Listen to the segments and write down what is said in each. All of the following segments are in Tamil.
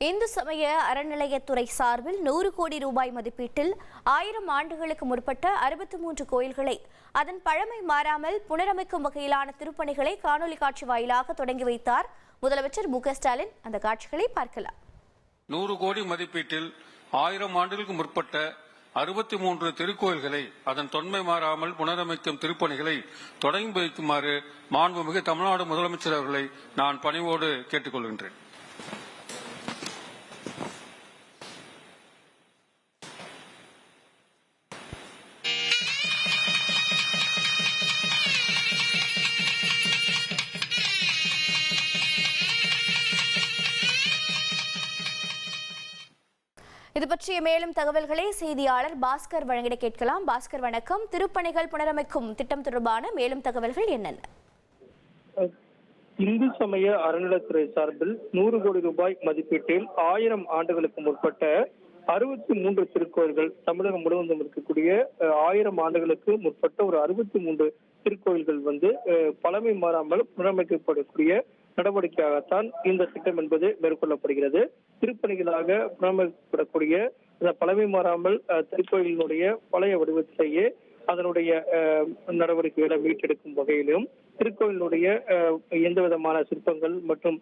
இந்து சமய அறநிலையத்துறை சார்பில் 100 கோடி ரூபாய் மதிப்பீட்டில் 1000 ஆண்டுகளுக்கு முற்பட்ட 63 கோயில்களை அதன் பழமை மாறாமல் புனரமைக்கும் வகையிலான திருப்பணிகளை காணொலி காட்சி வாயிலாக தொடங்கி வைத்தார் முதலமைச்சர் மு.க.ஸ்டாலின். அந்த காட்சிகளை பார்க்கலாம். 100 கோடி மதிப்பீட்டில் 1000 ஆண்டுகளுக்கு முற்பட்ட 63 திருக்கோயில்களை அதன் தொன்மை மாறாமல் புனரமைக்கும் திருப்பணிகளை தொடங்கி வைக்குமாறு மாண்புமிகு தமிழ்நாடு முதலமைச்சர் அவர்களை நான் பணிவோடு கேட்டுக் கொள்கின்றேன். இது பற்றிய மேலும் தகவல்களை செய்தியாளர் பாஸ்கர் வழங்கிட கேட்கலாம். பாஸ்கர் வணக்கம். திருப்பணிகள் புனரமைக்கும் திட்டம் தொடர்பான மேலும் தகவல்கள் என்னென்ன? இந்து சமய அறநிலையத்துறை சார்பில் 100 கோடி ரூபாய் மதிப்பீட்டில் 1000 ஆண்டுகளுக்கு முற்பட்ட 63 திருக்கோயில்கள் தமிழகம் முழுவதும் இருக்கக்கூடிய 1000 ஆண்டுகளுக்கு முற்பட்ட ஒரு 63 திருக்கோயில்கள் பழமை மாறாமல் புனரமைக்கப்படக்கூடிய நடவடிக்கையாகத்தான் இந்த திட்டம் என்பது மேற்கொள்ளப்படுகிறது. திருப்பணிகளாக புனரமைக்கப்படக்கூடிய இந்த பழமை மாறாமல் திருக்கோயிலினுடைய பழைய வடிவத்திலேயே அதனுடைய நடவடிக்கைகளை மீட்டெடுக்கும் வகையிலும் திருக்கோயிலுடைய எந்த விதமான சிற்பங்கள் மற்றும்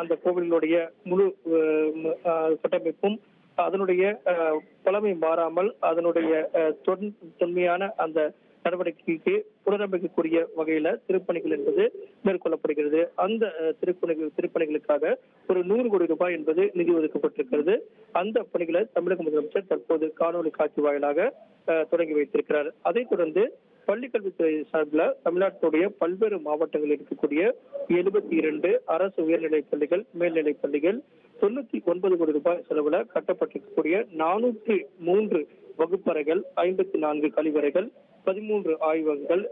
அந்த கோவிலினுடைய முழு கட்டமைப்பும் அதனுடைய பழமை மாறாமல் அதனுடைய தொன்மையான அந்த நடவடிக்கைக்கு புனரமைக்கக்கூடிய வகையில திருப்பணிகள் என்பது மேற்கொள்ளப்படுகிறது. அந்த திருப்பணிகளுக்காக ஒரு 100 கோடி ரூபாய் என்பது நிதி ஒதுக்கப்பட்டிருக்கிறது. அந்த பணிகளை தமிழக முதலமைச்சர் தற்போது காணொலி காட்சி வாயிலாக தொடங்கி வைத்திருக்கிறார். அதைத் தொடர்ந்து பள்ளிக்கல்வித்துறை சார்பில் தமிழ்நாட்டுடைய பல்வேறு மாவட்டங்களில் இருக்கக்கூடிய 72 அரசு உயர்நிலைப் பள்ளிகள், மேல்நிலைப் பள்ளிகள் 99 கோடி ரூபாய் செலவுல கட்டப்பட்டிருக்கக்கூடிய 403 வகுப்பறைகள், 54 கழிவறைகள், 13 ஆய்வகங்கள்,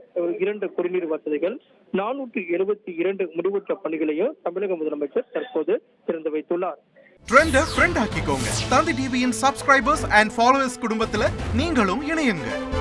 2 குடிநீர் வசதிகள், 472 முடிவுற்ற பணிகளையும் தமிழக முதலமைச்சர் தற்போது திறந்து வைத்துள்ளார். ட்ரெண்ட ஃப்ரெண்ட் ஆக்கிக்கோங்க. தந்தி டிவியின் சப்ஸ்கிரைபர்ஸ் அண்ட் ஃபாலோவர்ஸ் குடும்பத்துல நீங்களும் இணையுங்க.